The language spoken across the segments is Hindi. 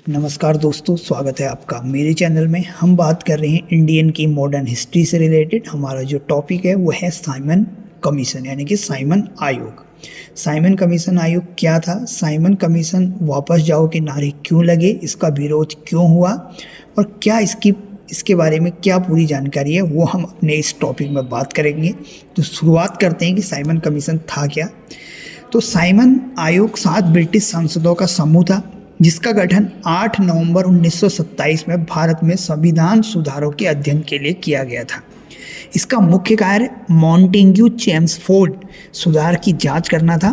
नमस्कार दोस्तों, स्वागत है आपका मेरे चैनल में। हम बात कर रहे हैं इंडियन की मॉडर्न हिस्ट्री से रिलेटेड। हमारा जो टॉपिक है वो है साइमन कमीशन यानी कि साइमन आयोग। साइमन कमीशन आयोग क्या था, साइमन कमीशन वापस जाओ के नारे क्यों लगे, इसका विरोध क्यों हुआ और क्या इसके बारे में क्या पूरी जानकारी है, वो हम अपने इस टॉपिक में बात करेंगे। तो शुरुआत करते हैं कि साइमन कमीशन था क्या। तो साइमन आयोग 7 ब्रिटिश सांसदों का समूह था जिसका गठन 8 नवंबर 1927 में भारत में संविधान सुधारों के अध्ययन के लिए किया गया था। इसका मुख्य कार्य मॉन्टेग्यू चेम्सफोर्ड सुधार की जांच करना था।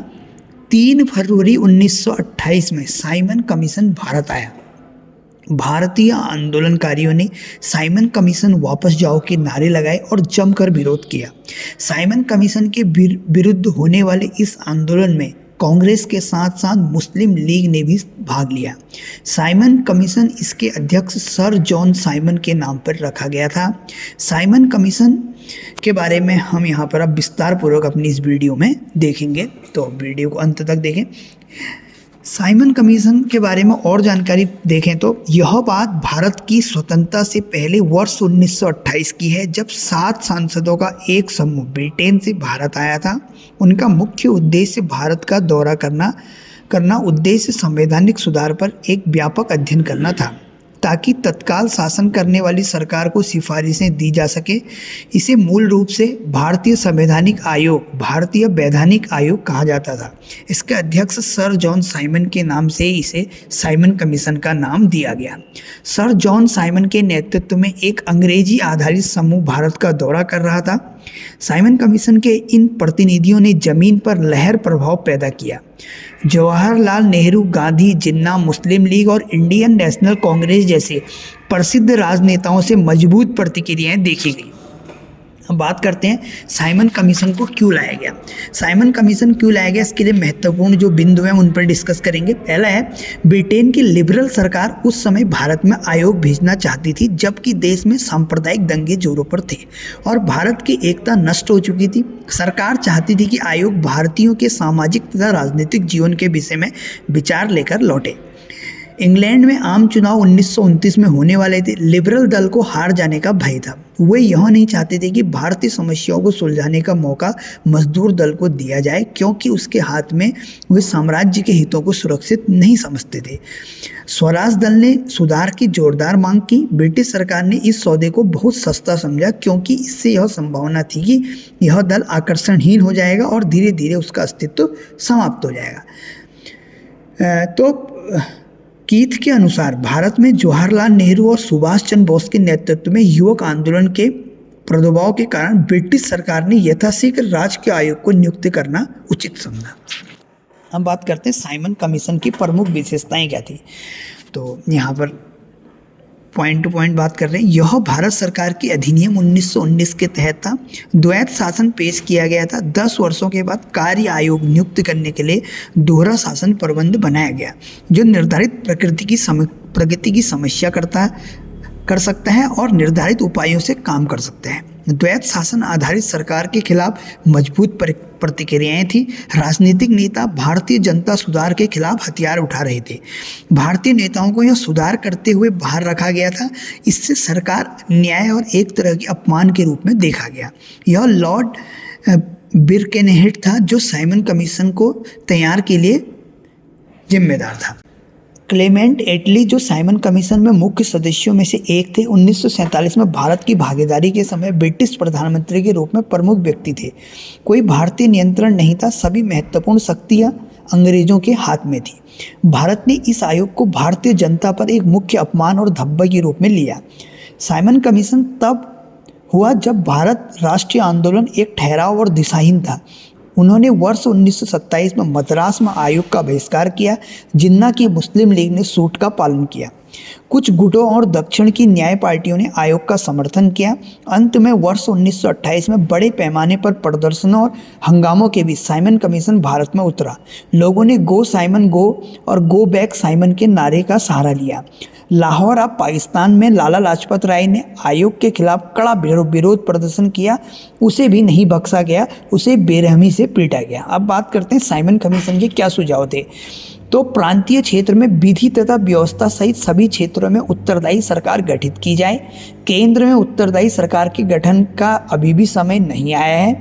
3 फरवरी 1928 में साइमन कमीशन भारत आया। भारतीय आंदोलनकारियों ने साइमन कमीशन वापस जाओ के नारे लगाए और जमकर विरोध किया। साइमन कमीशन के विरुद्ध होने वाले इस आंदोलन में कांग्रेस के साथ साथ मुस्लिम लीग ने भी भाग लिया। साइमन कमीशन इसके अध्यक्ष सर जॉन साइमन के नाम पर रखा गया था। साइमन कमीशन के बारे में हम यहाँ पर अब विस्तार पूर्वक अपनी इस वीडियो में देखेंगे, तो वीडियो को अंत तक देखें। साइमन कमीशन के बारे में और जानकारी देखें तो यह बात भारत की स्वतंत्रता से पहले वर्ष 1928 की है, जब 7 सांसदों का एक समूह ब्रिटेन से भारत आया था। उनका मुख्य उद्देश्य भारत का दौरा करना उद्देश्य संवैधानिक सुधार पर एक व्यापक अध्ययन करना था ताकि तत्काल शासन करने वाली सरकार को सिफारिशें दी जा सके। इसे मूल रूप से भारतीय संवैधानिक आयोग, भारतीय वैधानिक आयोग कहा जाता था। इसके अध्यक्ष सर जॉन साइमन के नाम से इसे साइमन कमीशन का नाम दिया गया। सर जॉन साइमन के नेतृत्व में एक अंग्रेजी आधारित समूह भारत का दौरा कर रहा था। साइमन कमीशन के इन प्रतिनिधियों ने जमीन पर लहर प्रभाव पैदा किया। जवाहरलाल नेहरू, गांधी, जिन्ना, मुस्लिम लीग और इंडियन नेशनल कांग्रेस जैसे प्रसिद्ध राजनेताओं से मजबूत प्रतिक्रियाएं देखी गई। अब बात करते हैं साइमन कमीशन को क्यों लाया गया। साइमन कमीशन क्यों लाया गया, इसके लिए महत्वपूर्ण जो बिंदु हैं उन पर डिस्कस करेंगे। पहला है, ब्रिटेन की लिबरल सरकार उस समय भारत में आयोग भेजना चाहती थी जबकि देश में सांप्रदायिक दंगे जोरों पर थे और भारत की एकता नष्ट हो चुकी थी। सरकार चाहती थी कि आयोग भारतीयों के सामाजिक तथा राजनीतिक जीवन के विषय में विचार लेकर लौटे। इंग्लैंड में आम चुनाव 1929 में होने वाले थे। लिबरल दल को हार जाने का भय था। वे यह नहीं चाहते थे कि भारतीय समस्याओं को सुलझाने का मौका मजदूर दल को दिया जाए, क्योंकि उसके हाथ में वे साम्राज्य के हितों को सुरक्षित नहीं समझते थे। स्वराज दल ने सुधार की जोरदार मांग की। ब्रिटिश सरकार ने इस सौदे को बहुत सस्ता समझा, क्योंकि इससे यह संभावना थी कि यह दल आकर्षणहीन हो जाएगा और धीरे धीरे उसका अस्तित्व समाप्त हो जाएगा। कीथ के अनुसार भारत में जवाहरलाल नेहरू और सुभाष चंद्र बोस के नेतृत्व में युवक आंदोलन के प्रदुभाव के कारण ब्रिटिश सरकार ने यथाशीघ्र राजकीय आयोग को नियुक्त करना उचित समझा। हम बात करते हैं साइमन कमीशन की प्रमुख विशेषताएं क्या थी। तो यहाँ पर पॉइंट टू पॉइंट बात कर रहे हैं। यह भारत सरकार की अधिनियम 1919 के तहत था। द्वैत शासन पेश किया गया था। 10 वर्षों के बाद कार्य आयोग नियुक्त करने के लिए दोहरा शासन प्रबंध बनाया गया, जो निर्धारित प्रगति की समस्या कर सकता है और निर्धारित उपायों से काम कर सकता है। द्वैत शासन आधारित सरकार के खिलाफ मजबूत प्रतिक्रियाएं थी। राजनीतिक नेता भारतीय जनता सुधार के खिलाफ हथियार उठा रहे थे। भारतीय नेताओं को यह सुधार करते हुए बाहर रखा गया था। इससे सरकार न्याय और एक तरह के अपमान के रूप में देखा गया। यह लॉर्ड बिरकेनहेड था जो साइमन कमीशन को तैयार के लिए जिम्मेदार था। क्लेमेंट एटली जो साइमन कमीशन में मुख्य सदस्यों में से एक थे, 1947 में भारत की भागीदारी के समय ब्रिटिश प्रधानमंत्री के रूप में प्रमुख व्यक्ति थे। कोई भारतीय नियंत्रण नहीं था, सभी महत्वपूर्ण शक्तियां अंग्रेजों के हाथ में थी। भारत ने इस आयोग को भारतीय जनता पर एक मुख्य अपमान और धब्बे के रूप में लिया। साइमन कमीशन तब हुआ जब भारत राष्ट्रीय आंदोलन एक ठहराव और दिशाहीन था। उन्होंने वर्ष 1927 में मद्रास में आयोग का बहिष्कार किया। जिन्ना की मुस्लिम लीग ने सूट का पालन किया। कुछ गुटों और दक्षिण की न्याय पार्टियों ने आयोग का समर्थन किया। अंत में वर्ष 1928 में बड़े पैमाने पर प्रदर्शनों और हंगामों के बीच साइमन कमीशन भारत में उतरा। लोगों ने गो साइमन गो और गो बैक साइमन के नारे का सहारा लिया। लाहौर अब पाकिस्तान में लाला लाजपत राय ने आयोग के खिलाफ कड़ा विरोध प्रदर्शन किया। उसे भी नहीं बख्शा गया, उसे बेरहमी से पीटा गया। अब बात करते हैं साइमन कमीशन के क्या सुझाव थे। तो प्रांतीय क्षेत्र में विधि तथा व्यवस्था सहित सभी क्षेत्रों में उत्तरदायी सरकार गठित की जाए। केंद्र में उत्तरदायी सरकार के गठन का अभी भी समय नहीं आया है।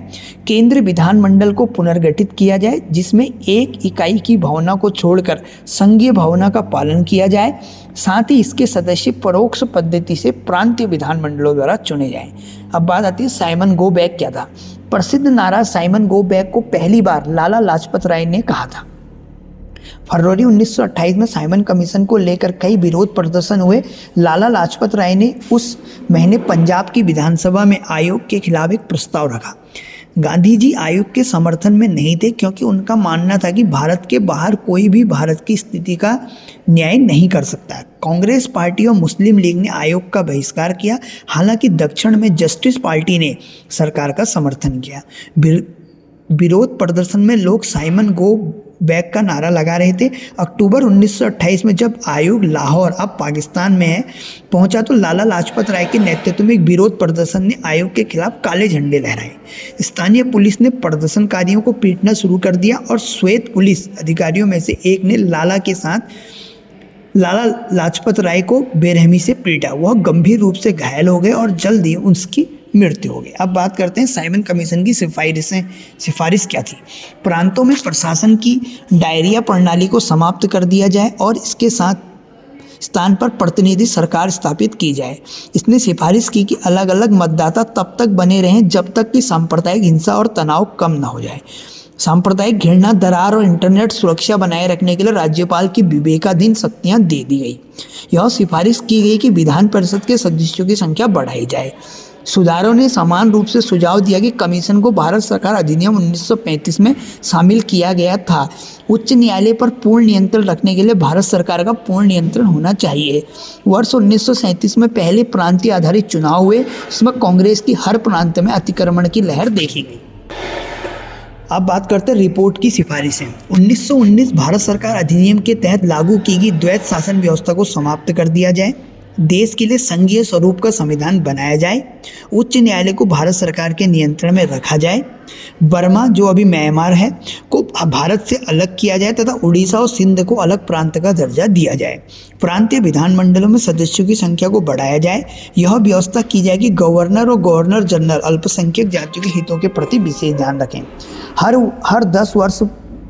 केंद्र विधानमंडल को पुनर्गठित किया जाए, जिसमें एक इकाई की भावना को छोड़कर संघीय भावना का पालन किया जाए। साथ ही इसके सदस्य परोक्ष पद्धति से प्रांतीय विधानमंडलों द्वारा चुने जाएं। अब बात आती है साइमन गो बैक क्या था। प्रसिद्ध नारा साइमन गो बैक को पहली बार लाला लाजपत राय ने कहा था। फरवरी 1928 में साइमन कमीशन को लेकर कई विरोध प्रदर्शन हुए। लाला लाजपत राय ने उस महीने पंजाब की विधानसभा में आयोग के खिलाफ एक प्रस्ताव रखा। गांधी जी आयोग के समर्थन में नहीं थे, क्योंकि उनका मानना था कि भारत के बाहर कोई भी भारत की स्थिति का न्याय नहीं कर सकता। कांग्रेस पार्टी और मुस्लिम लीग ने आयोग का बहिष्कार किया। हालांकि दक्षिण में जस्टिस पार्टी ने सरकार का समर्थन किया। विरोध प्रदर्शन में लोग साइमन गो बैक का नारा लगा रहे थे। अक्टूबर 1928 में जब आयोग लाहौर, अब पाकिस्तान में है, पहुंचा तो लाला लाजपत राय के नेतृत्व में एक विरोध प्रदर्शन ने आयोग के खिलाफ काले झंडे लहराए। स्थानीय पुलिस ने प्रदर्शनकारियों को पीटना शुरू कर दिया और श्वेत पुलिस अधिकारियों में से एक ने लाला लाजपत राय को बेरहमी से पीटा। वह गंभीर रूप से घायल हो गए और जल्द ही उसकी मृत्यु हो गई। अब बात करते हैं साइमन कमीशन की सिफारिश क्या थी। प्रांतों में प्रशासन की डायरिया प्रणाली को समाप्त कर दिया जाए और इसके स्थान पर प्रतिनिधि सरकार स्थापित की जाए। इसने सिफारिश की कि अलग अलग मतदाता तब तक बने रहें जब तक कि सांप्रदायिक हिंसा और तनाव कम न हो जाए। सांप्रदायिक घृणा, दरार और इंटरनेट सुरक्षा बनाए रखने के लिए राज्यपाल की विवेकाधीन शक्तियां दे दी गई। यह सिफारिश की गई कि विधान परिषद के सदस्यों की संख्या बढ़ाई जाए। सुधारों ने समान रूप से सुझाव दिया कि कमीशन को भारत सरकार अधिनियम 1935 में शामिल किया गया था। उच्च न्यायालय पर पूर्ण नियंत्रण रखने के लिए भारत सरकार का पूर्ण नियंत्रण होना चाहिए। वर्ष 1937 में पहले प्रांतीय आधारित चुनाव हुए, जिसमें कांग्रेस की हर प्रांत में अतिक्रमण की लहर देखी गई। अब बात करते हैं रिपोर्ट की सिफारिशें। 1919 भारत सरकार अधिनियम के तहत लागू की गई द्वैत शासन व्यवस्था को समाप्त कर दिया जाए। देश के लिए संघीय स्वरूप का संविधान बनाया जाए। उच्च न्यायालय को भारत सरकार के नियंत्रण में रखा जाए। बर्मा, जो अभी म्यांमार है, को भारत से अलग किया जाए तथा उड़ीसा और सिंध को अलग प्रांत का दर्जा दिया जाए। प्रांतीय विधानमंडलों में सदस्यों की संख्या को बढ़ाया जाए। यह व्यवस्था की जाए कि गवर्नर और गवर्नर जनरल अल्पसंख्यक जातियों के हितों के प्रति विशेष ध्यान रखें। हर 10 वर्ष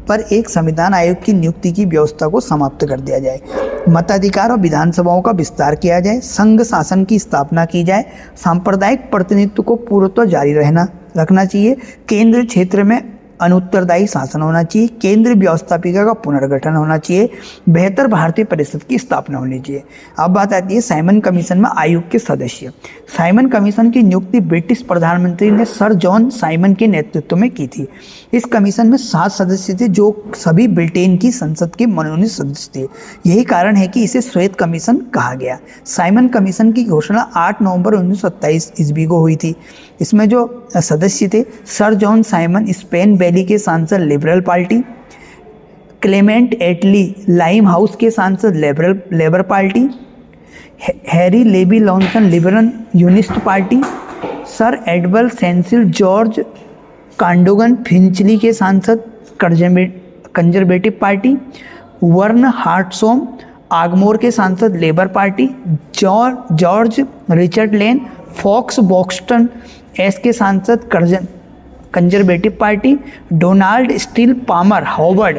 पर एक संविधान आयोग की नियुक्ति की व्यवस्था को समाप्त कर दिया जाए। मताधिकार और विधानसभाओं का विस्तार किया जाए। संघ शासन की स्थापना की जाए। सांप्रदायिक प्रतिनिधित्व को पूर्णतः जारी रखना चाहिए। केंद्र क्षेत्र में अनुत्तरदायी शासन होना चाहिए। केंद्र व्यवस्थापिका का पुनर्गठन होना चाहिए। बेहतर भारतीय परिषद की स्थापना होनी चाहिए। अब बात आती है साइमन कमीशन में आयोग के सदस्य। साइमन कमीशन की नियुक्ति ब्रिटिश प्रधानमंत्री ने सर जॉन साइमन के नेतृत्व में की थी। इस कमीशन में 7 सदस्य थे, जो सभी ब्रिटेन की संसद के मनोनीत सदस्य थे। यही कारण है कि इसे श्वेत कमीशन कहा गया। साइमन कमीशन की घोषणा 8 नवंबर 1927 ईस्वी को हुई थी। इसमें जो सदस्य थे, Sir John Simon Spen Valley के सांसद Liberal Party, Clement Attlee Limehouse के सांसद Labour Party, Harry Levy Lawson Liberal Unionist Party, Sir Edward Cecil George Cadogan Finchley के सांसद Conservative Party, Vernon Hartshorn Ogmore के सांसद Labour Party, George Richard Lane Fox Barkston Ash के सांसद Conservative Party, Donald Steel Palmer Howard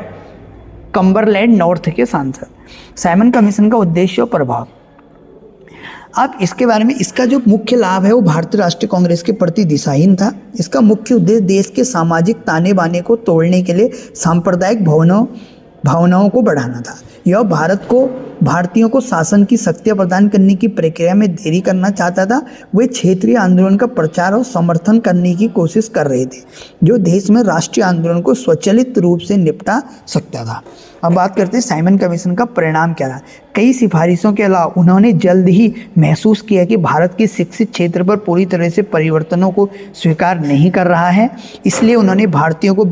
Cumberland North के सांसद। साइमन कमीशन का उद्देश्य और प्रभाव। अब इसके बारे में, इसका जो मुख्य लाभ है वो भारतीय राष्ट्रीय कांग्रेस के प्रति दिशाहीन था। इसका मुख्य उद्देश्य देश के सामाजिक ताने बाने को तोड़ने के लिए सांप्रदायिक भावनाओं को बढ़ाना था। यह भारतीयों को शासन की शक्तियां प्रदान करने की प्रक्रिया में देरी करना चाहता था। वे क्षेत्रीय आंदोलन का प्रचार और समर्थन करने की कोशिश कर रहे थे, जो देश में राष्ट्रीय आंदोलन को स्वचालित रूप से निपटा सकता था। अब बात करते हैं साइमन कमीशन का परिणाम क्या रहा। कई सिफारिशों के अलावा उन्होंने जल्द ही महसूस किया कि भारत के शिक्षित क्षेत्र पर पूरी तरह से परिवर्तनों को स्वीकार नहीं कर रहा है। इसलिए उन्होंने भारतीयों को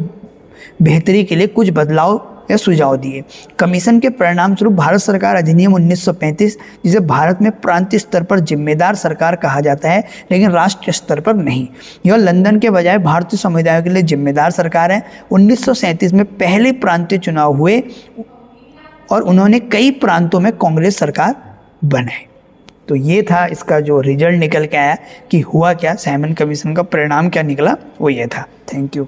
बेहतरी के लिए कुछ बदलाव या सुझाव दिए। कमीशन के परिणाम स्वरूप भारत सरकार अधिनियम 1935, जिसे भारत में प्रांतीय स्तर पर जिम्मेदार सरकार कहा जाता है लेकिन राष्ट्रीय स्तर पर नहीं, यह लंदन के बजाय भारतीय समुदायों के लिए जिम्मेदार सरकार है। 1937 में पहले प्रांतीय चुनाव हुए। और उन्होंने कई प्रांतों में कांग्रेस सरकार बनाई। तो ये था इसका जो रिजल्ट निकल के आया कि हुआ क्या, साइमन कमीशन का परिणाम क्या निकला, वो ये था। Thank you.